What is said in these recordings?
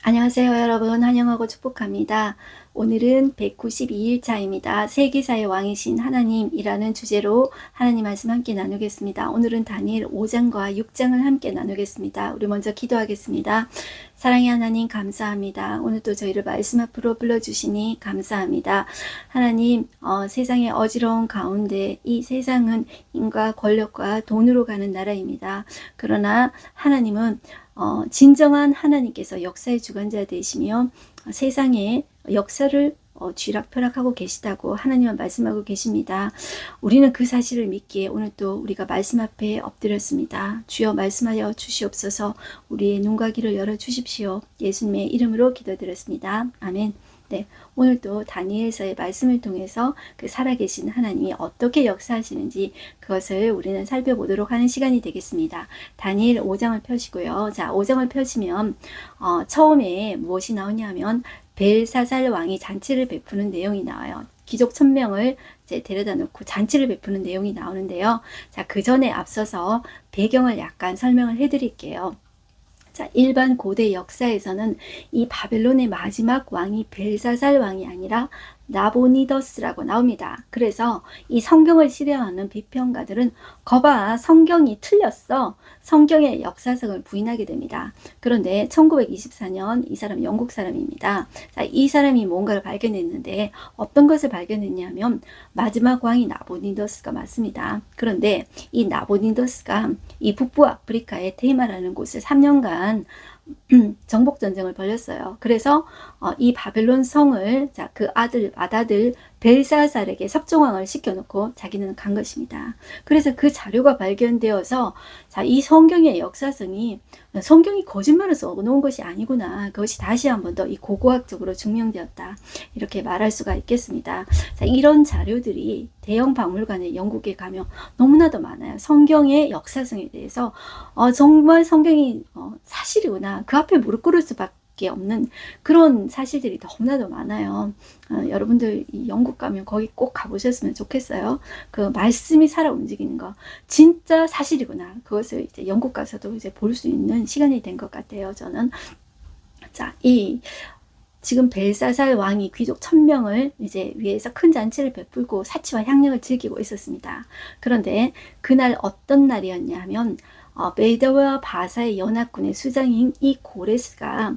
안녕하세요, 여러분. 환영하고 축복합니다. 오늘은 192일차입니다. 세기사의 왕이신 하나님이라는 주제로 하나님 말씀 함께 나누겠습니다. 오늘은 다니엘 5장과 6장을 함께 나누겠습니다. 우리 먼저 기도하겠습니다. 사랑의 하나님 감사합니다. 오늘도 저희를 말씀 앞으로 불러주시니 감사합니다. 하나님, 세상의 어지러운 가운데 이 세상은 힘과 권력과 돈으로 가는 나라입니다. 그러나 하나님은 진정한 하나님께서 역사의 주관자 되시며 세상의 역사를 쥐락펴락하고 계시다고 하나님은 말씀하고 계십니다. 우리는 그 사실을 믿기에 오늘 또 우리가 말씀 앞에 엎드렸습니다. 주여 말씀하여 주시옵소서. 우리의 눈과 귀를 열어주십시오. 예수님의 이름으로 기도드렸습니다. 아멘. 네, 오늘도 다니엘서의 말씀을 통해서 그 살아계신 하나님이 어떻게 역사하시는지 그것을 우리는 살펴보도록 하는 시간이 되겠습니다. 다니엘 5장을 펴시고요. 자, 5장을 펴시면 처음에 무엇이 나오냐면 벨사살 왕이 잔치를 베푸는 내용이 나와요. 귀족 1000명을 이제 데려다 놓고 잔치를 베푸는 내용이 나오는데요. 자, 그 전에 앞서서 배경을 약간 설명을 해드릴게요. 자, 일반 고대 역사에서는 이 바벨론의 마지막 왕이 벨사살 왕이 아니라 나보니더스라고 나옵니다. 그래서 이 성경을 실현하는 비평가들은 거봐, 성경이 틀렸어. 성경의 역사성을 부인하게 됩니다. 그런데 1924년 이 사람 영국 사람입니다. 자, 이 사람이 뭔가를 발견했는데 어떤 것을 발견했냐면 마지막 왕이 나보니더스가 맞습니다. 그런데 이 나보니더스가 이 북부 아프리카의 테이마라는 곳을 3년간 정복 전쟁을 벌였어요. 그래서 이 바벨론 성을 그 아다들 벨사살에게 섭정왕을 시켜놓고 자기는 간 것입니다. 그래서 그 자료가 발견되어서 이 성경의 역사성이 성경이 거짓말을 써놓은 것이 아니구나. 그것이 다시 한 번 더 이 고고학적으로 증명되었다. 이렇게 말할 수가 있겠습니다. 이런 자료들이 대형 박물관에 영국에 가면 너무나도 많아요. 성경의 역사성에 대해서 정말 성경이 사실이구나. 그 앞에 무릎 꿇을 수밖에 없는 그런 사실들이 너무나도 많아요. 여러분들 영국 가면 거기 꼭 가보셨으면 좋겠어요. 그 말씀이 살아 움직이는 거 진짜 사실이구나. 그것을 이제 영국 가서도 이제 볼 수 있는 시간이 된 것 같아요. 저는 자, 지금 벨사살 왕이 귀족 1000명을 이제 위해서 큰 잔치를 베풀고 사치와 향락을 즐기고 있었습니다. 그런데 그날 어떤 날이었냐면 메드와 바사의 연합군의 수장인 이 고레스가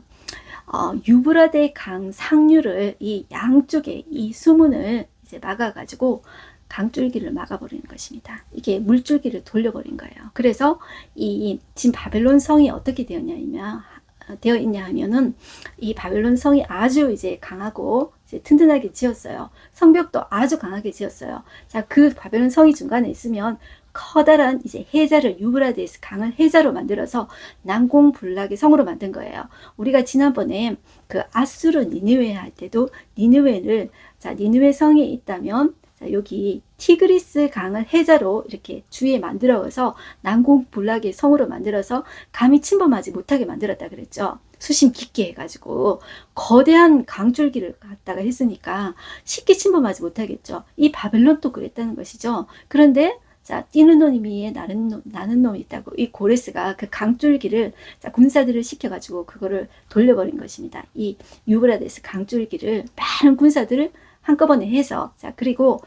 유브라데 강 상류를 이 양쪽에 이 수문을 이제 막아가지고 강줄기를 막아버리는 것입니다. 이게 물줄기를 돌려버린 거예요. 그래서 이 지금 바벨론 성이 어떻게 되어 있냐 하면은 이 바벨론 성이 아주 이제 강하고 이제 튼튼하게 지었어요. 성벽도 아주 강하게 지었어요. 자, 그 바벨론 성이 중간에 있으면 커다란 이제 해자를 유브라데스 강을 해자로 만들어서 난공불락의 성으로 만든 거예요. 우리가 지난번에 그 아수르 니느웨 할 때도 니느웨를 니느웨 성에 있다면 여기 티그리스 강을 해자로 이렇게 주위에 만들어서 난공불락의 성으로 만들어서 감히 침범하지 못하게 만들었다 그랬죠. 수심 깊게 해가지고 거대한 강줄기를 갖다가 했으니까 쉽게 침범하지 못하겠죠. 이 바벨론도 그랬다는 것이죠. 그런데 뛰는 놈 위에 나는 놈이 있다고 이 고레스가 그 강줄기를 군사들을 시켜가지고 그거를 돌려버린 것입니다. 이 유브라데스 강줄기를 많은 군사들을 한꺼번에 해서 그리고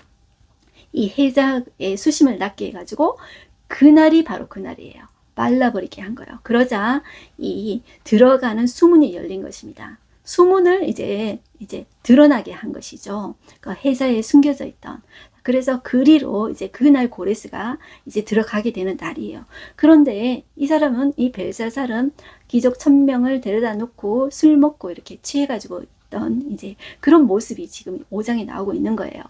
이 해자의 수심을 낮게 해가지고 그날이 바로 그날이에요. 말라버리게 한 거예요. 그러자 이 들어가는 수문이 열린 것입니다. 수문을 이제 드러나게 한 것이죠. 그 해자에 숨겨져 있던. 그래서 그리로 이제 그날 고레스가 이제 들어가게 되는 날이에요. 그런데 이 사람은 이 벨사살은 귀족 1000명을 데려다 놓고 술 먹고 이렇게 취해가지고 이제 그런 모습이 지금 5장에 나오고 있는 거예요.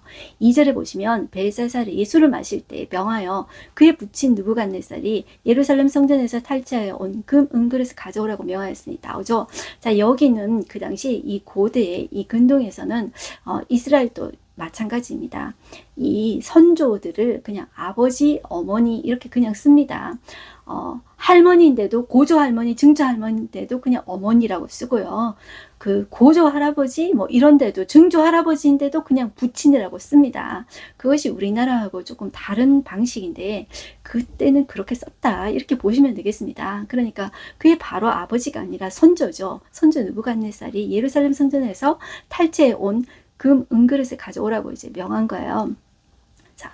2절에 보시면 벨사살이 술을 마실 때 명하여 그의 부친 느부갓네살이 예루살렘 성전에서 탈취하여 온 금 은그릇을 가져오라고 명하였으니 나오죠. 자, 여기는 그 당시 이 고대의 이 근동에서는 이스라엘도 마찬가지입니다. 이 선조들을 그냥 아버지, 어머니 이렇게 그냥 씁니다. 할머니인데도 고조 할머니, 증조 할머니인데도 그냥 어머니라고 쓰고요. 그 고조 할아버지 뭐 이런데도 증조 할아버지인데도 그냥 부친이라고 씁니다. 그것이 우리나라하고 조금 다른 방식인데 그때는 그렇게 썼다 이렇게 보시면 되겠습니다. 그러니까 그게 바로 아버지가 아니라 선조죠. 선조 느부갓네살이 예루살렘 성전에서 탈취해 온 금 은그릇을 가져오라고 이제 명한 거예요. 자,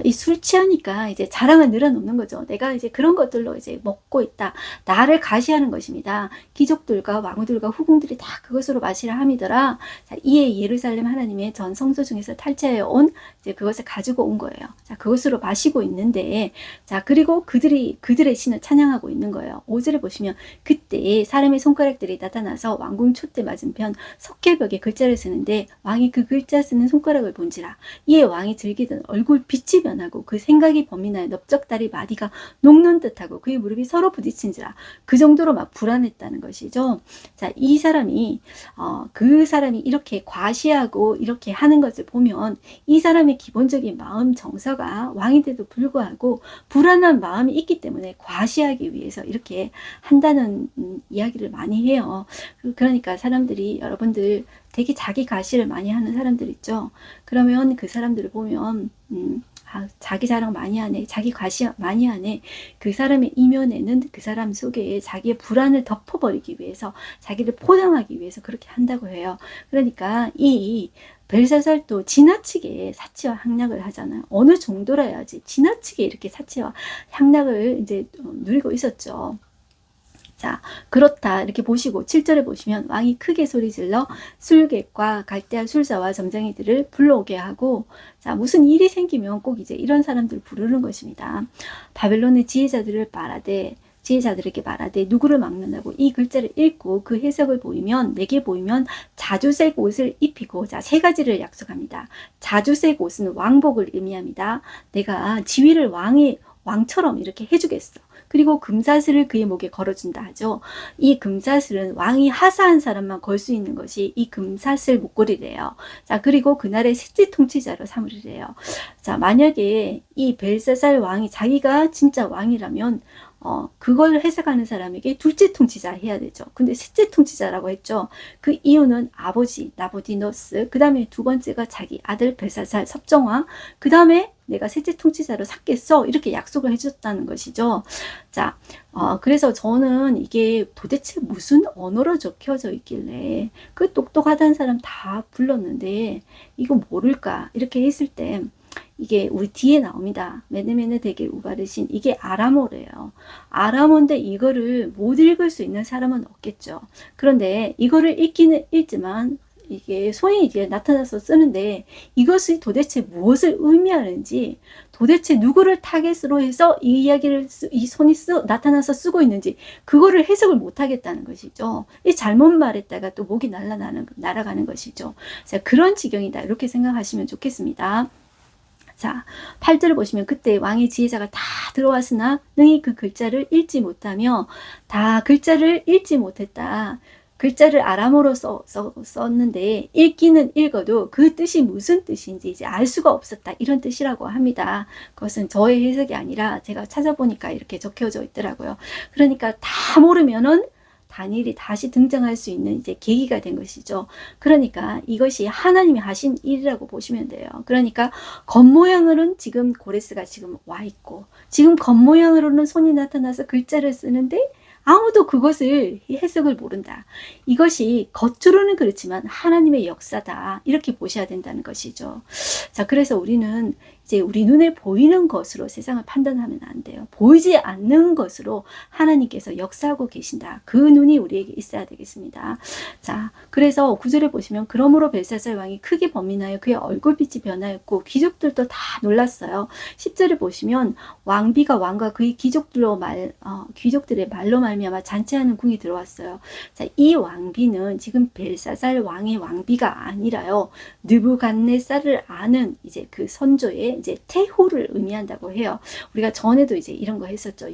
이 술 취하니까 이제 자랑을 늘어놓는 거죠. 내가 이제 그런 것들로 이제 먹고 있다. 나를 가시하는 것입니다. 귀족들과 왕후들과 후궁들이 다 그것으로 마시라 함이더라. 자, 이에 예루살렘 하나님의 전 성소 중에서 탈취해 온 이제 그것을 가지고 온 거예요. 자, 그것으로 마시고 있는데, 자, 그리고 그들의 신을 찬양하고 있는 거예요. 5절에 보시면 그때 사람의 손가락들이 나타나서 왕궁 촛대 맞은편 석회벽에 글자를 쓰는데 왕이 그 글자 쓰는 손가락을 본지라. 이에 왕이 즐기던 얼굴 빛이 변하고 그 생각이 범인하여 넓적다리 마디가 녹는 듯하고 그의 무릎이 서로 부딪힌지라. 그 정도로 막 불안했다는 것이죠. 자, 이 사람이 그 사람이 이렇게 과시하고 이렇게 하는 것을 보면 이 사람의 기본적인 마음 정서가 왕인데도 불구하고 불안한 마음이 있기 때문에 과시하기 위해서 이렇게 한다는 이야기를 많이 해요. 그러니까 사람들이 여러분들 되게 자기 과시를 많이 하는 사람들 있죠. 그러면 그 사람들을 보면 자기 자랑 많이 하네, 자기 과시 많이 하네. 그 사람의 이면에는 그 사람 속에 자기의 불안을 덮어버리기 위해서, 자기를 포장하기 위해서 그렇게 한다고 해요. 그러니까 이 벨사살도 지나치게 사치와 향락을 하잖아요. 어느 정도라야지 지나치게 이렇게 사치와 향락을 이제 누리고 있었죠. 자, 그렇다 이렇게 보시고 7절에 보시면 왕이 크게 소리질러 술객과 갈대아 술사와 점쟁이들을 불러오게 하고, 자, 무슨 일이 생기면 꼭 이제 이런 사람들을 부르는 것입니다. 바벨론의 지혜자들에게 말하되 누구를 막론하고 이 글자를 읽고 그 해석을 내게 보이면 자주색 옷을 입히고, 자, 세 가지를 약속합니다. 자주색 옷은 왕복을 의미합니다. 내가 지위를 왕처럼 이렇게 해주겠어. 그리고 금사슬을 그의 목에 걸어준다 하죠. 이 금사슬은 왕이 하사한 사람만 걸 수 있는 것이 이 금사슬 목걸이래요. 자, 그리고 그날의 셋째 통치자로 삼으리래요. 자, 만약에 이 벨사살 왕이 자기가 진짜 왕이라면 그걸 해석하는 사람에게 둘째 통치자 해야 되죠. 근데 셋째 통치자라고 했죠. 그 이유는 아버지 나부디노스, 그 다음에 두 번째가 자기 아들 벨사살 섭정왕, 그 다음에 내가 셋째 통치자로 삼겠어 이렇게 약속을 해줬다는 것이죠. 자, 그래서 저는 이게 도대체 무슨 언어로 적혀져 있길래 그 똑똑하다는 사람 다 불렀는데 이거 모를까 이렇게 했을 때 이게 우리 뒤에 나옵니다. 메네메네 데겔 우바르신, 이게 아람어래요. 아람어인데 이거를 못 읽을 수 있는 사람은 없겠죠. 그런데 이거를 읽기는 읽지만 이게 손이 이제 나타나서 쓰는데 이것이 도대체 무엇을 의미하는지, 도대체 누구를 타겟으로 해서 이 이야기를 이 손이 나타나서 쓰고 있는지 그거를 해석을 못 하겠다는 것이죠. 이 잘못 말했다가 또 목이 날아가는 것이죠. 자, 그런 지경이다 이렇게 생각하시면 좋겠습니다. 자, 8절을 보시면 그때 왕의 지혜자가 다 들어왔으나 능히 그 글자를 읽지 못하며, 다 글자를 읽지 못했다. 글자를 아람어로 썼는데 읽기는 읽어도 그 뜻이 무슨 뜻인지 이제 알 수가 없었다 이런 뜻이라고 합니다. 그것은 저의 해석이 아니라 제가 찾아보니까 이렇게 적혀져 있더라고요. 그러니까 다 모르면은 다니엘이 다시 등장할 수 있는 이제 계기가 된 것이죠. 그러니까 이것이 하나님이 하신 일이라고 보시면 돼요. 그러니까 겉모양으로는 지금 고레스가 지금 와 있고, 지금 겉모양으로는 손이 나타나서 글자를 쓰는데 아무도 그것을 해석을 모른다. 이것이 겉으로는 그렇지만 하나님의 역사다 이렇게 보셔야 된다는 것이죠. 자, 그래서 우리는 이제 우리 눈에 보이는 것으로 세상을 판단하면 안 돼요. 보이지 않는 것으로 하나님께서 역사하고 계신다. 그 눈이 우리에게 있어야 되겠습니다. 자, 그래서 9절에 보시면 그러므로 벨사살 왕이 크게 범민하여 그의 얼굴빛이 변하였고 귀족들도 다 놀랐어요. 10절에 보시면 왕비가 왕과 그의 귀족들의 말로 말미암아 잔치하는 궁이 들어왔어요. 자, 이 왕비는 지금 벨사살 왕의 왕비가 아니라요, 느부갓네살을 아는 이제 그 선조의 이제 태후를 의미한다고 해요. 우리가 전에도 이제 이런 거 했었죠.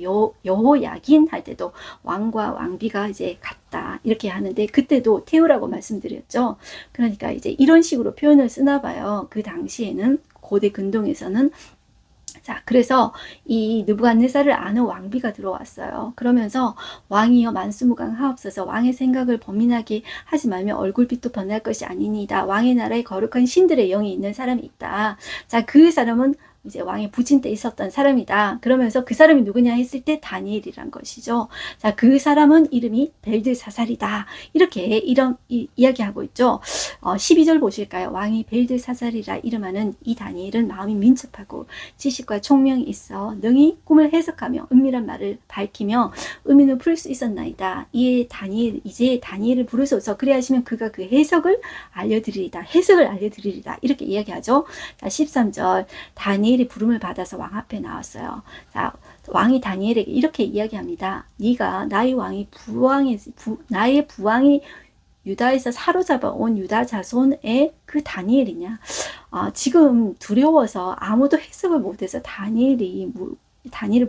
여호야긴 할 때도 왕과 왕비가 이제 같다 이렇게 하는데 그때도 태후라고 말씀드렸죠. 그러니까 이제 이런 식으로 표현을 쓰나 봐요. 그 당시에는 고대 근동에서는. 자, 그래서 이 느부갓네살을 아는 왕비가 들어왔어요. 그러면서 왕이여 만수무강하옵소서, 왕의 생각을 범민하게 하지 말며 얼굴빛도 변할 것이 아니니이다. 왕의 나라에 거룩한 신들의 영이 있는 사람이 있다. 자, 그 사람은 이제 왕의 부친 때 있었던 사람이다. 그러면서 그 사람이 누구냐 했을 때 다니엘이란 것이죠. 자, 그 사람은 이름이 벨드사살이다. 이렇게 이야기하고 있죠. 12절 보실까요? 왕이 벨드사살이라 이름하는 이 다니엘은 마음이 민첩하고 지식과 총명이 있어 능히 꿈을 해석하며 은밀한 말을 밝히며 의미는 풀 수 있었나이다. 이에 이제 다니엘을 부르소서, 그래 하시면 그가 그 해석을 알려드리리다. 해석을 알려드리리다. 이렇게 이야기하죠. 자, 13절 다니엘이 부름을 받아서 왕 앞에 나왔어요. 자, 왕이 다니엘에게 이렇게 이야기합니다. 네가 나의 부왕이 유다에서 사로잡아 온 유다 자손의 그 다니엘이냐? 지금 두려워서 아무도 해석을 못해서 다니엘을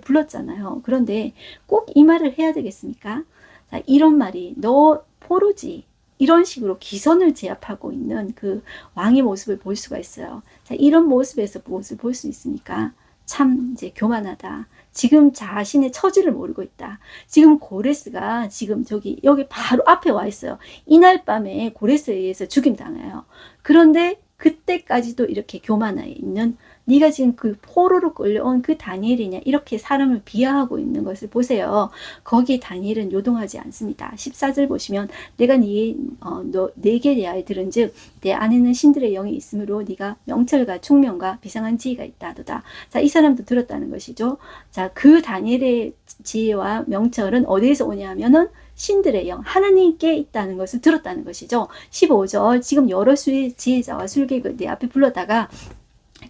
불렀잖아요. 그런데 꼭 이 말을 해야 되겠습니까? 자, 이런 말이 너 포로지. 이런 식으로 기선을 제압하고 있는 그 왕의 모습을 볼 수가 있어요. 자, 이런 모습에서 무엇을 볼 수 있습니까? 참 이제 교만하다. 지금 자신의 처지를 모르고 있다. 지금 고레스가 지금 여기 바로 앞에 와 있어요. 이날 밤에 고레스에 의해서 죽임당해요. 그런데 그때까지도 이렇게 교만해 있는, 네가 지금 그 포로로 끌려온 그 다니엘이냐, 이렇게 사람을 비하하고 있는 것을 보세요. 거기에 다니엘은 요동하지 않습니다. 14절 보시면 내가 네게 대하여 들은즉 내 안에는 신들의 영이 있으므로 네가 명철과 총명과 비상한 지혜가 있다도다. 자, 이 사람도 들었다는 것이죠. 자, 그 다니엘의 지혜와 명철은 어디에서 오냐 하면은 신들의 영, 하나님께 있다는 것을 들었다는 것이죠. 15절 지금 여러 수의 지혜자와 술객을 내 앞에 불러다가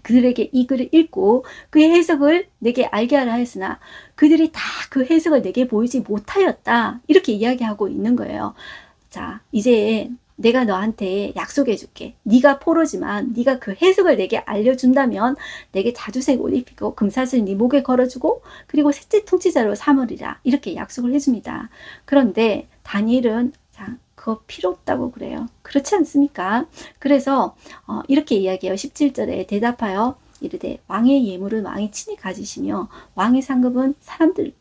그들에게 이 글을 읽고 그의 해석을 내게 알게 하라 했으나 그들이 다 그 해석을 내게 보이지 못하였다. 이렇게 이야기하고 있는 거예요. 자, 이제 내가 너한테 약속해 줄게. 네가 포로지만 네가 그 해석을 내게 알려준다면 내게 자주색 옷 입히고 금사슬 네 목에 걸어주고 그리고 셋째 통치자로 삼으리라. 이렇게 약속을 해줍니다. 그런데 다니엘은 그거 필요 없다고 그래요. 그렇지 않습니까? 그래서 이렇게 이야기해요. 17절에 대답하여 이르되 왕의 예물은 왕이 친히 가지시며 왕의 상급은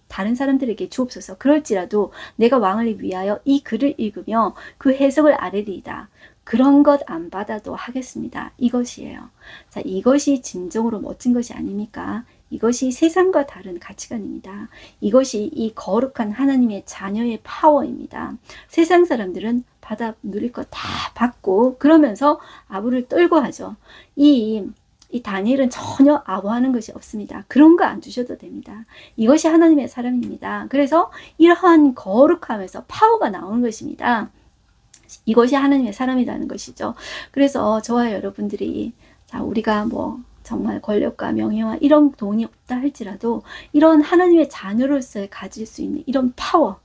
다른 사람들에게 주옵소서. 그럴지라도 내가 왕을 위하여 이 글을 읽으며 그 해석을 아뢰리이다. 그런 것 안 받아도 하겠습니다. 이것이에요. 자, 이것이 진정으로 멋진 것이 아닙니까? 이것이 세상과 다른 가치관입니다. 이것이 이 거룩한 하나님의 자녀의 파워입니다. 세상 사람들은 받아 누릴 거 다 받고 그러면서 아부를 떨고 하죠. 이 다니엘은 전혀 아부하는 것이 없습니다. 그런 거 안 주셔도 됩니다. 이것이 하나님의 사람입니다. 그래서 이러한 거룩함에서 파워가 나오는 것입니다. 이것이 하나님의 사람이라는 것이죠. 그래서 저와 여러분들이 우리가 정말 권력과 명예와 이런 돈이 없다 할지라도 이런 하나님의 자녀로서 가질 수 있는 이런 파워,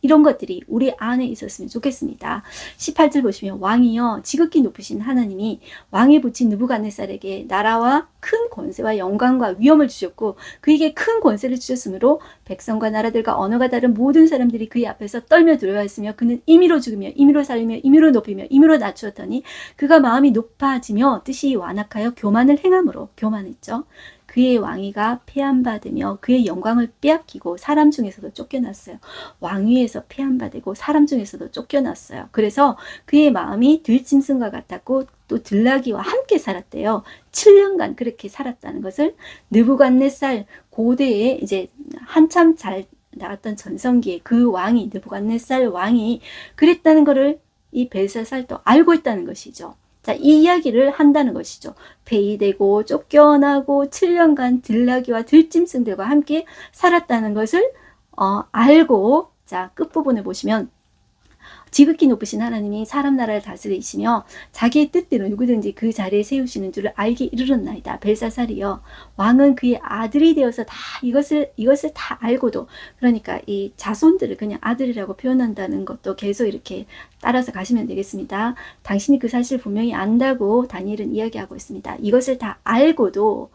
이런 것들이 우리 안에 있었으면 좋겠습니다. 18절 보시면 왕이여 지극히 높으신 하나님이 왕에 붙인 느부갓네살에게 나라와 큰 권세와 영광과 위엄을 주셨고 그에게 큰 권세를 주셨으므로 백성과 나라들과 언어가 다른 모든 사람들이 그의 앞에서 떨며 두려워했으며 그는 임의로 죽이며 임의로 살리며 임의로 높이며 임의로 낮추었더니 그가 마음이 높아지며 뜻이 완악하여 교만을 행함으로 교만했죠. 그의 왕위가 폐함받으며 그의 영광을 빼앗기고 사람 중에서도 쫓겨났어요. 왕위에서 폐함받고 사람 중에서도 쫓겨났어요. 그래서 그의 마음이 들짐승과 같았고 또 들나귀와 함께 살았대요. 7년간 그렇게 살았다는 것을 느부갓네살 고대에 이제 한참 잘 나왔던 전성기에 그 왕이 느부갓네살 왕이 그랬다는 것을 이 벨사살도 알고 있다는 것이죠. 자, 이 이야기를 한다는 것이죠. 폐위되고 쫓겨나고 7년간 들나귀와 들짐승들과 함께 살았다는 것을 알고, 자, 끝부분에 보시면 지극히 높으신 하나님이 사람 나라를 다스리시며 자기의 뜻대로 누구든지 그 자리에 세우시는 줄을 알게 이르렀나이다. 벨사살이여, 왕은 그의 아들이 되어서 다 이것을 다 알고도, 그러니까 이 자손들을 그냥 아들이라고 표현한다는 것도 계속 이렇게 따라서 가시면 되겠습니다. 당신이 그 사실을 분명히 안다고 다니엘은 이야기하고 있습니다. 이것을 다 알고도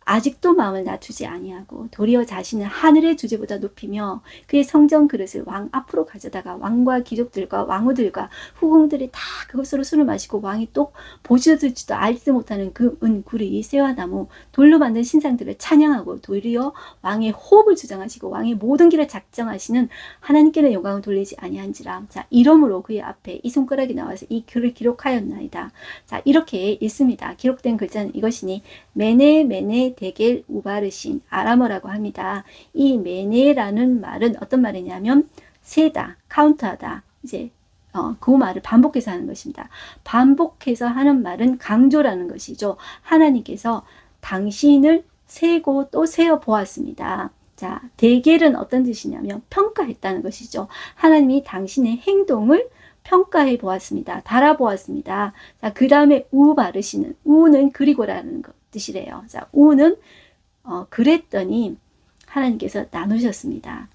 아직도 마음을 낮추지 아니하고 도리어 자신을 하늘의 주제보다 높이며 그의 성전 그릇을 왕 앞으로 가져다가 왕과 귀족들과 왕후들과 후궁들이 다 그것으로 술을 마시고 왕이 또 보셔들지도 알지도 못하는 그 은, 구리, 쇠와 나무, 돌로 만든 신상들을 찬양하고 도리어 왕의 호흡을 주장하시고 왕의 모든 길을 작정하시는 하나님께는 영광을 돌리지 아니한지라. 자, 이러므로 그의 앞에 이 손가락이 나와서 이 글을 기록하였나이다. 자, 이렇게 읽습니다. 기록된 글자는 이것이니 메네 데겔 우바르신 아람어라고 합니다. 이 메네라는 말은 어떤 말이냐면 세다, 카운트하다, 이제 그 말을 반복해서 하는 것입니다. 반복해서 하는 말은 강조라는 것이죠. 하나님께서 당신을 세고 또 세어 보았습니다. 자, 데겔은 어떤 뜻이냐면 평가했다는 것이죠. 하나님이 당신의 행동을 평가해 보았습니다. 달아보았습니다. 자, 그 다음에 우바르시는, 우는 그리고라는 것 뜻이래요. 자, 우는 그랬더니 하나님께서 나누셨습니다.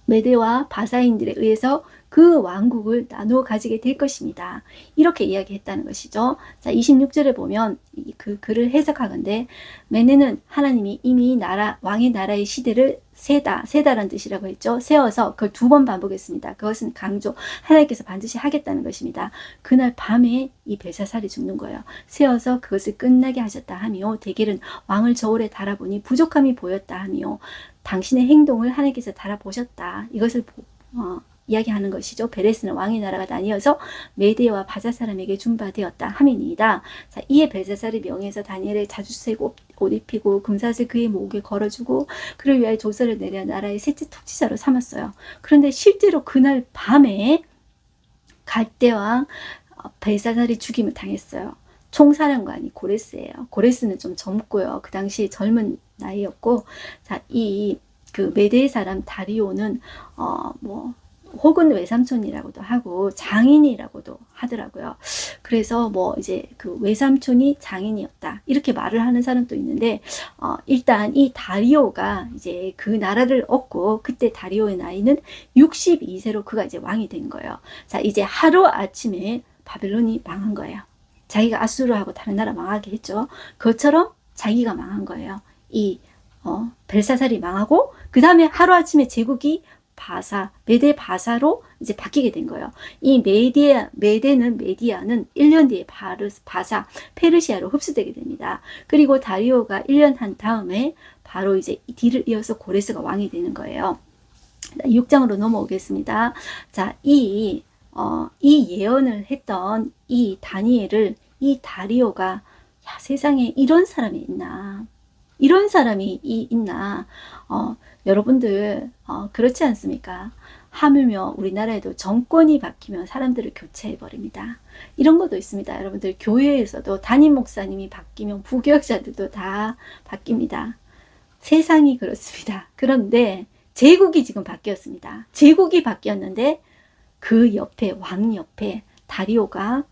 메대와 바사인들에 의해서 그 왕국을 나누어 가지게 될 것입니다. 이렇게 이야기했다는 것이죠. 자, 26절에 보면 그 글을 해석하건대 메네는 하나님이 이미 왕의 나라의 시대를 세다라는 뜻이라고 했죠. 세워서 그걸 2번 반복했습니다. 그것은 강조, 하나님께서 반드시 하겠다는 것입니다. 그날 밤에 이 벨사살이 죽는 거예요. 세워서 그것을 끝나게 하셨다 하며 데겔은 왕을 저울에 달아보니 부족함이 보였다 하며 당신의 행동을 하나님께서 달아보셨다. 이것을 이야기하는 것이죠. 베레스는 왕의 나라가 나뉘어서 메대와 바사 사람에게 준바되었다 하민이다. 자, 이에 벨사살이 명해서 다니엘을 자주색 옷 입히고 금사슬 그의 목에 걸어주고 그를 위하여 조서를 내려 나라의 셋째 통치자로 삼았어요. 그런데 실제로 그날 밤에 갈대왕 벨사살이 죽임을 당했어요. 총사령관이 고레스예요. 고레스는 좀 젊고요. 그 당시 젊은 나이였고, 자, 그 메대 사람 다리오는 혹은 외삼촌이라고도 하고 장인이라고도 하더라고요. 그래서 이제 그 외삼촌이 장인이었다 이렇게 말을 하는 사람도 있는데, 일단 이 다리오가 이제 그 나라를 얻고 그때 다리오의 나이는 62세로 그가 이제 왕이 된 거예요. 자, 이제 하루 아침에 바벨론이 망한 거예요. 자기가 아수르하고 다른 나라 망하게 했죠. 그것처럼 자기가 망한 거예요. 벨사살이 망하고 그 다음에 하루아침에 제국이 메데 바사로 이제 바뀌게 된 거예요. 이 메디아는 1년 뒤에 바사, 페르시아로 흡수되게 됩니다. 그리고 다리오가 1년 한 다음에 바로 이제 뒤를 이어서 고레스가 왕이 되는 거예요. 6장으로 넘어오겠습니다. 자, 이 예언을 했던 이 다니엘을 이 다리오가 세상에 이런 사람이 있나? 이런 사람이 있나? 여러분들 그렇지 않습니까? 하물며 우리나라에도 정권이 바뀌면 사람들을 교체해버립니다. 이런 것도 있습니다. 여러분들 교회에서도 담임 목사님이 바뀌면 부교역자들도 다 바뀝니다. 세상이 그렇습니다. 그런데 제국이 지금 바뀌었습니다. 제국이 바뀌었는데 그 옆에 왕 옆에 다리오가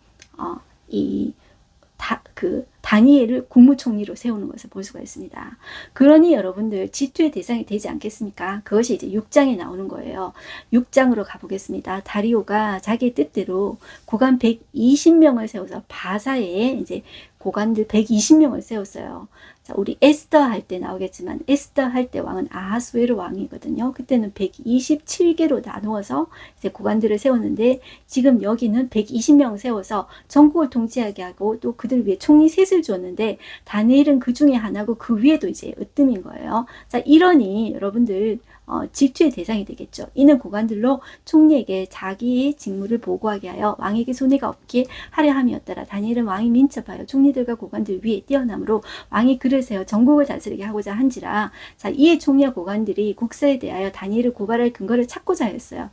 다니엘을 국무총리로 세우는 것을 볼 수가 있습니다. 그러니 여러분들 질투의 대상이 되지 않겠습니까? 그것이 이제 6장에 나오는 거예요. 6장으로 가보겠습니다. 다리오가 자기의 뜻대로 고관 120명을 세워서 바사에 이제 고관들 120명을 세웠어요. 자, 우리 에스더 할 때 나오겠지만 에스더 할 때 왕은 아하수에로 왕이거든요. 그때는 127개로 나누어서 이제 고관들을 세웠는데 지금 여기는 120명 세워서 전국을 통치하게 하고 또 그들 위해 총리 셋을 줬는데 다니엘은 그 중에 하나고 그 위에도 이제 으뜸인 거예요. 자, 이러니 여러분들 질투의 대상이 되겠죠. 이는 고관들로 총리에게 자기의 직무를 보고하게 하여 왕에게 손해가 없게 하려 함이었더라. 다니엘은 왕이 민첩하여 총리들과 고관들 위에 뛰어남으로 왕이 그를 세워 전국을 다스리게 하고자 한지라. 자, 이에 총리와 고관들이 국사에 대하여 다니엘을 고발할 근거를 찾고자 했어요.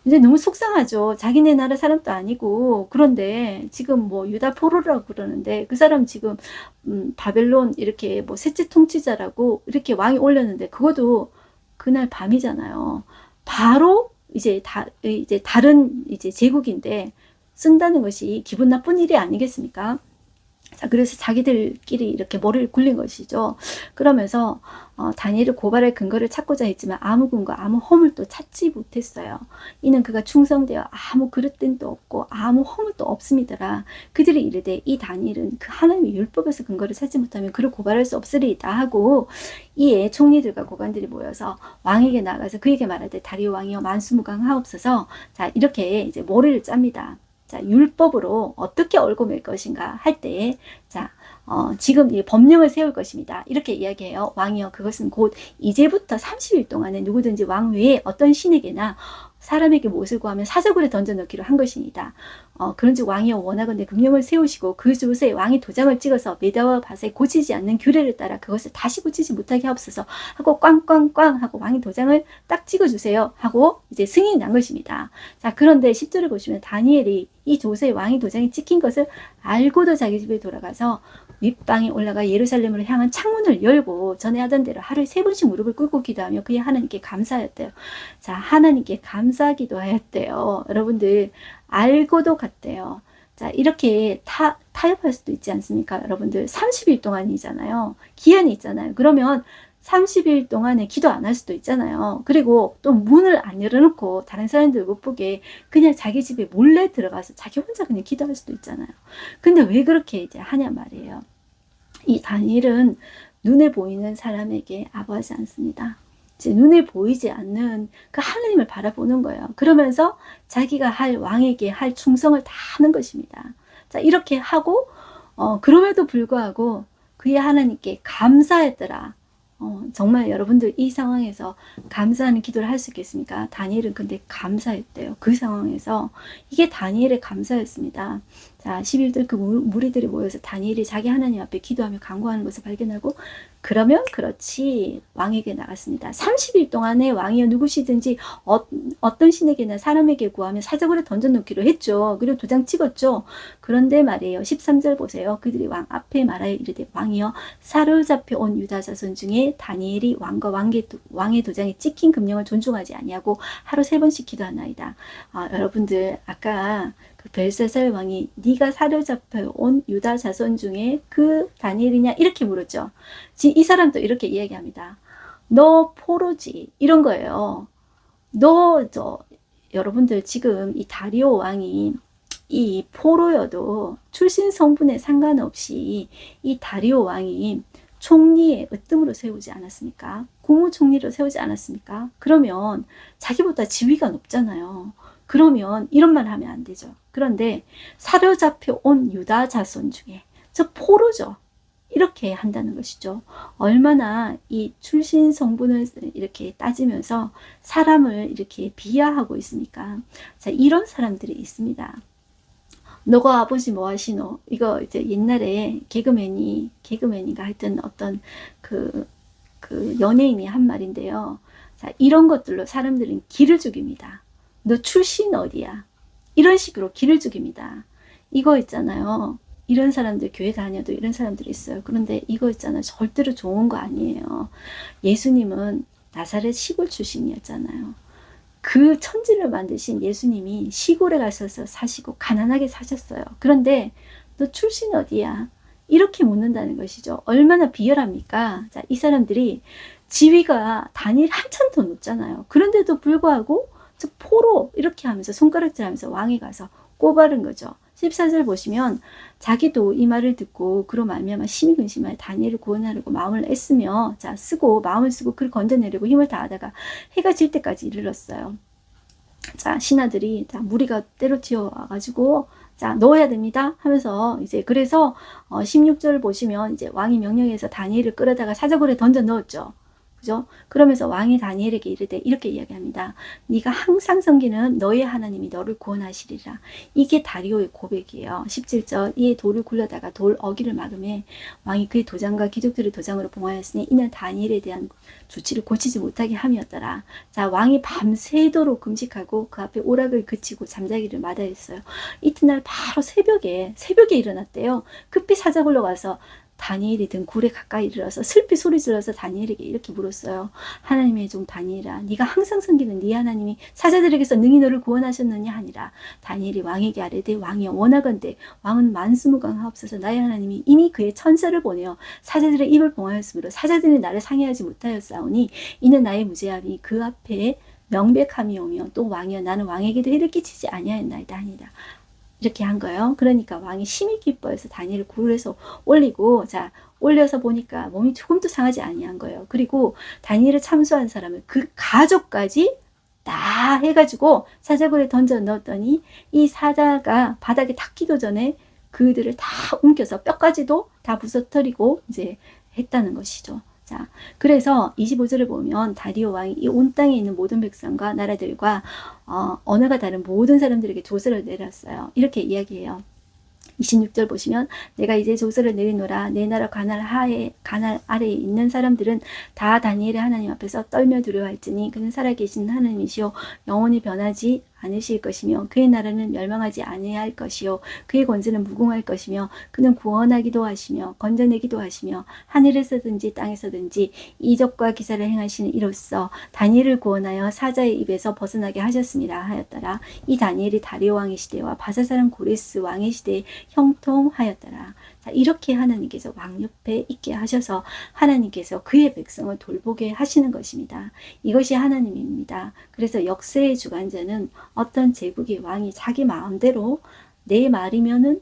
이제 너무 속상하죠. 자기네 나라 사람도 아니고. 그런데 지금 유다 포로라고 그러는데 그 사람 지금 바벨론 이렇게 셋째 통치자라고 이렇게 왕이 올렸는데 그것도 그날 밤이잖아요. 바로 이제 다른 이제 제국인데 쓴다는 것이 기분 나쁜 일이 아니겠습니까? 자, 그래서 자기들끼리 이렇게 머리를 굴린 것이죠. 그러면서 다니엘을 고발할 근거를 찾고자 했지만 아무 근거, 아무 허물도 찾지 못했어요. 이는 그가 충성되어 아무 그릇됨도 없고 아무 허물도 없음이더라. 그들이 이르되 이 다니엘은 그 하나님의 율법에서 근거를 찾지 못하면 그를 고발할 수 없으리이다 하고, 이에 총리들과 고관들이 모여서 왕에게 나가서 그에게 말하되 다리오 왕이여 만수무강하옵소서. 자, 이렇게 이제 머리를 짭니다. 자, 율법으로 어떻게 얽어맬 것인가 할 때에, 자, 지금 이 법령을 세울 것입니다. 이렇게 이야기해요. 왕이여 그것은 곧 이제부터 30일 동안에 누구든지 왕 외에 어떤 신에게나 사람에게 무엇을 구하면 사적으로 던져넣기로 한 것이니다. 그런즉 왕이여 원하건대 금령을 세우시고 그 롯에 왕이 도장을 찍어서 메다와 밭에 고치지 않는 규례를 따라 그것을 다시 고치지 못하게 하옵소서 하고 꽝꽝꽝 하고 왕이 도장을 딱 찍어주세요 하고 이제 승인이 난 것입니다. 자, 그런데 10절을 보시면 다니엘이 이 롯에 왕이 도장이 찍힌 것을 알고도 자기 집에 돌아가서 윗방에 올라가 예루살렘으로 향한 창문을 열고 전에 하던 대로 하루에 3번씩 무릎을 꿇고 기도하며 그의 하나님께 감사하였대요. 자, 하나님께 감사하기도 하였대요. 여러분들 알고도 갔대요. 자, 이렇게 타협할 수도 있지 않습니까? 여러분들 30일 동안이잖아요. 기한이 있잖아요. 그러면 30일 동안에 기도 안 할 수도 있잖아요. 그리고 또 문을 안 열어놓고 다른 사람들 못 보게 그냥 자기 집에 몰래 들어가서 자기 혼자 그냥 기도할 수도 있잖아요. 근데 왜 그렇게 이제 하냐 말이에요. 이 다니엘은 눈에 보이는 사람에게 아부하지 않습니다. 이제 눈에 보이지 않는 그 하나님을 바라보는 거예요. 그러면서 자기가 할 왕에게 할 충성을 다 하는 것입니다. 자, 이렇게 하고 그럼에도 불구하고 그의 하나님께 감사했더라. 정말 여러분들 이 상황에서 감사하는 기도를 할 수 있겠습니까? 다니엘은 근데 감사했대요. 그 상황에서 이게 다니엘의 감사였습니다. 자, 11절 그 무리들이 모여서 다니엘이 자기 하나님 앞에 기도하며 간구하는 것을 발견하고 그러면 그렇지 왕에게 나갔습니다. 30일 동안에 왕이여 누구시든지 어떤 신에게나 사람에게 구하면 사적으로 던져놓기로 했죠. 그리고 도장 찍었죠. 그런데 말이에요. 13절 보세요. 그들이 왕 앞에 말하여 이르되 왕이여 사로잡혀 온 유다 자손 중에 다니엘이 왕과 왕의 도장에 찍힌 금령을 존중하지 아니하고 하루 3번씩 기도하나이다. 여러분들 아까 그 벨사살 왕이 네가 사로잡혀 온 유다 자손 중에 그 다니엘이냐 이렇게 물었죠. 이 사람도 이렇게 이야기합니다. 너 포로지 이런 거예요. 여러분들 지금 이 다리오 왕이 이 포로여도 출신 성분에 상관없이 이 다리오 왕이 총리의 으뜸으로 세우지 않았습니까? 국무총리로 세우지 않았습니까? 그러면 자기보다 지위가 높잖아요. 그러면 이런 말 하면 안 되죠. 그런데 사로잡혀 온 유다 자손 중에 저 포로죠. 이렇게 한다는 것이죠. 얼마나 이 출신 성분을 이렇게 따지면서 사람을 이렇게 비하하고 있습니까? 자, 이런 사람들이 있습니다. 너가 아버지 뭐 하시노? 이거 이제 옛날에 개그맨인가 하여튼 어떤 그 연예인이 한 말인데요. 자, 이런 것들로 사람들은 기를 죽입니다. 너 출신 어디야? 이런 식으로 기를 죽입니다. 이거 있잖아요. 이런 사람들 교회 다녀도 이런 사람들이 있어요. 그런데 이거 있잖아요. 절대로 좋은 거 아니에요. 예수님은 나사렛 시골 출신이었잖아요. 그 천지를 만드신 예수님이 시골에 가셔서 사시고 가난하게 사셨어요. 그런데 너 출신 어디야? 이렇게 묻는다는 것이죠. 얼마나 비열합니까? 자, 이 사람들이 지위가 다니엘 한참 더 높잖아요. 그런데도 불구하고 저 포로 이렇게 하면서 손가락질하면서 왕에 가서 꼬바른 거죠. 14절 보시면 자기도 이 말을 듣고 그로 말미암아 심히 근심하여 다니엘을 구원하려고 마음을 애쓰며 마음을 쓰고 그를 건져내려고 힘을 다하다가 해가 질 때까지 이르렀어요. 자, 신하들이 무리가 때려치워 와가지고 넣어야 됩니다 하면서 이제 그래서 16절 보시면 이제 왕이 명령해서 다니엘을 끌어다가 사자굴에 던져 넣었죠. 그죠? 그러면서 왕이 다니엘에게 이르되 이렇게 이야기합니다. 네가 항상 섬기는 너의 하나님이 너를 구원하시리라. 이게 다리오의 고백이에요. 17절 이에 돌을 굴려다가 돌 어기를 막음에 왕이 그의 도장과 기족들의 도장으로 봉하였으니 이는 다니엘에 대한 조치를 고치지 못하게 함이었더라. 자, 왕이 밤새도록 금식하고 그 앞에 오락을 그치고 잠자기를 마다했어요. 이튿날 바로 새벽에 일어났대요. 급히 사자굴로 가서 다니엘이 등 굴에 가까이 이르러서 슬피 소리 질러서 다니엘에게 이렇게 물었어요. 하나님의 종 다니엘아, 네가 항상 섬기는 네 하나님이 사자들에게서 능히 너를 구원하셨느냐 하니라. 다니엘이 왕에게 아뢰되 왕이여 원하건대 왕은 만수무강하옵소서. 나의 하나님이 이미 그의 천사를 보내어 사자들의 입을 봉하였으므로 사자들이 나를 상해하지 못하였사오니 이는 나의 무죄함이 그 앞에 명백함이오며 또 왕이여 나는 왕에게도 해를 끼치지 아니하였나이다 하니라. 이렇게 한 거예요. 그러니까 왕이 심히 기뻐해서 다니엘을 굴에서 올리고, 자, 올려서 보니까 몸이 조금도 상하지 아니한 거예요. 그리고 다니엘을 참수한 사람을 그 가족까지 다 해가지고 사자굴에 던져 넣었더니 이 사자가 바닥에 닿기도 전에 그들을 다 옮겨서 뼈까지도 다 부서뜨리고 이제 했다는 것이죠. 자, 그래서 25절을 보면 다리오 왕이 이 온 땅에 있는 모든 백성과 나라들과 언어가 다른 모든 사람들에게 조서를 내렸어요. 이렇게 이야기해요. 26절 보시면 내가 이제 조서를 내리노라. 내 나라 가날 아래에 있는 사람들은 다 다니엘의 하나님 앞에서 떨며 두려워할지니 그는 살아계신 하나님이시요 영원히 변하지 않으실 것이며 그의 나라는 멸망하지 아니할 것이요 그의 권세는 무궁할 것이며 그는 구원하기도 하시며 건져내기도 하시며 하늘에서든지 땅에서든지 이적과 기사를 행하시는 이로써 다니엘을 구원하여 사자의 입에서 벗어나게 하셨습니다 하였더라. 이 다니엘이 다리오 왕의 시대와 바사 사람 고레스 왕의 시대에 형통하였더라. 자, 이렇게 하나님께서 왕 옆에 있게 하셔서 하나님께서 그의 백성을 돌보게 하시는 것입니다. 이것이 하나님입니다. 그래서 역사의 주관자는 어떤 제국의 왕이 자기 마음대로 내 말이면은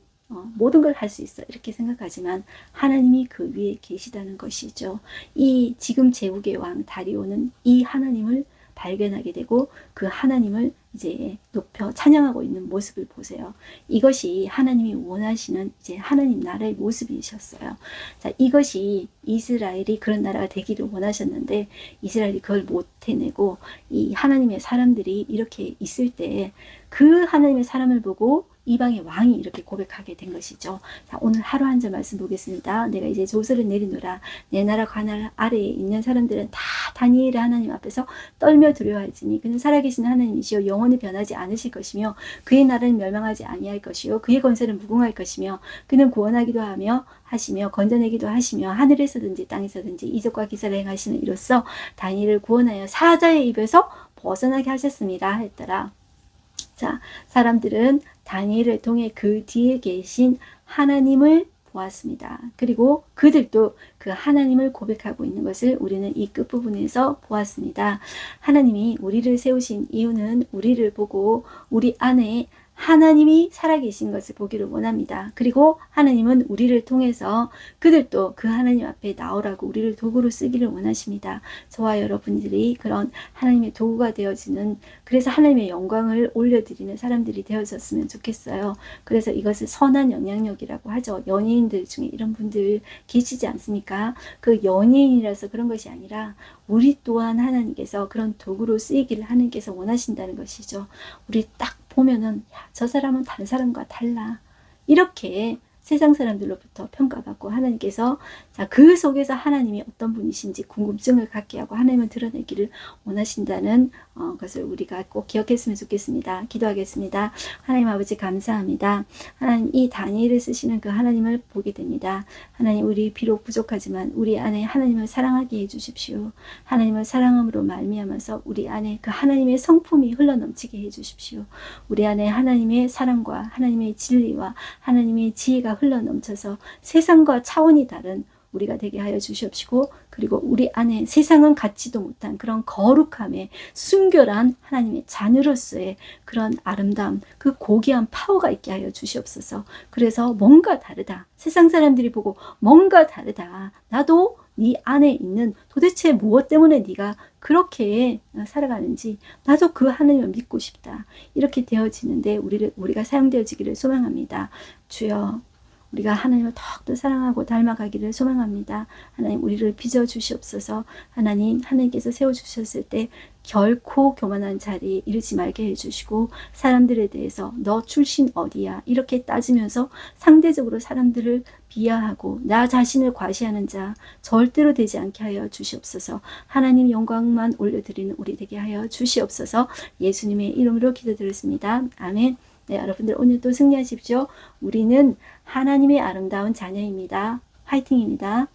모든 걸 할 수 있어 이렇게 생각하지만 하나님이 그 위에 계시다는 것이죠. 이 지금 제국의 왕 다리오는 이 하나님을 발견하게 되고 그 하나님을 이제 높여 찬양하고 있는 모습을 보세요. 이것이 하나님이 원하시는 이제 하나님 나라의 모습이셨어요. 자, 이것이 이스라엘이 그런 나라가 되기를 원하셨는데 이스라엘이 그걸 못 해내고 이 하나님의 사람들이 이렇게 있을 때 그 하나님의 사람을 보고 이방의 왕이 이렇게 고백하게 된 것이죠. 자, 오늘 하루 한 절 말씀 보겠습니다. 내가 이제 조서를 내리노라. 내 나라 관할 아래에 있는 사람들은 다 다니엘의 하나님 앞에서 떨며 두려워할지니 그는 살아계신 하나님이시요 영원히 변하지 않으실 것이며 그의 나라는 멸망하지 아니할 것이요 그의 권세는 무궁할 것이며 그는 구원하기도 하시며 건져내기도 하시며 하늘에서든지 땅에서든지 이적과 기사를 행하시는 이로써 다니엘을 구원하여 사자의 입에서 벗어나게 하셨습니다 했더라. 자, 사람들은 다니엘을 통해 그 뒤에 계신 하나님을 보았습니다. 그리고 그들도 그 하나님을 고백하고 있는 것을 우리는 이 끝부분에서 보았습니다. 하나님이 우리를 세우신 이유는 우리를 보고 우리 안에 하나님이 살아계신 것을 보기를 원합니다. 그리고 하나님은 우리를 통해서 그들도 그 하나님 앞에 나오라고 우리를 도구로 쓰기를 원하십니다. 저와 여러분들이 그런 하나님의 도구가 되어지는, 그래서 하나님의 영광을 올려드리는 사람들이 되어졌으면 좋겠어요. 그래서 이것을 선한 영향력이라고 하죠. 연예인들 중에 이런 분들 계시지 않습니까? 그 연예인이라서 그런 것이 아니라 우리 또한 하나님께서 그런 도구로 쓰이기를 하나님께서 원하신다는 것이죠. 우리 딱 보면은 저 사람은 다른 사람과 달라 이렇게 세상 사람들로부터 평가받고 하나님께서 자, 그 속에서 하나님이 어떤 분이신지 궁금증을 갖게 하고 하나님을 드러내기를 원하신다는 것을 우리가 꼭 기억했으면 좋겠습니다. 기도하겠습니다. 하나님 아버지 감사합니다. 하나님 이 다니엘을 쓰시는 그 하나님을 보게 됩니다. 하나님 우리 비록 부족하지만 우리 안에 하나님을 사랑하게 해주십시오. 하나님을 사랑함으로 말미암아서 우리 안에 그 하나님의 성품이 흘러넘치게 해주십시오. 우리 안에 하나님의 사랑과 하나님의 진리와 하나님의 지혜가 흘러넘쳐서 세상과 차원이 다른 우리가 되게 하여 주시옵시고 그리고 우리 안에 세상은 갖지도 못한 그런 거룩함에 순결한 하나님의 자녀로서의 그런 아름다움, 그 고귀한 파워가 있게 하여 주시옵소서. 그래서 뭔가 다르다. 세상 사람들이 보고 뭔가 다르다. 나도 네 안에 있는 도대체 무엇 때문에 네가 그렇게 살아가는지 나도 그 하나님을 믿고 싶다. 이렇게 되어지는데 우리가 사용되어지기를 소망합니다. 주여 우리가 하나님을 더욱더 사랑하고 닮아가기를 소망합니다. 하나님 우리를 빚어주시옵소서. 하나님께서 세워주셨을 때 결코 교만한 자리에 이르지 말게 해주시고 사람들에 대해서 너 출신 어디야 이렇게 따지면서 상대적으로 사람들을 비하하고 나 자신을 과시하는 자 절대로 되지 않게 하여 주시옵소서. 하나님 영광만 올려드리는 우리 되게 하여 주시옵소서. 예수님의 이름으로 기도드렸습니다. 아멘. 네, 여러분들 오늘도 승리하십시오. 우리는 하나님의 아름다운 자녀입니다. 화이팅입니다.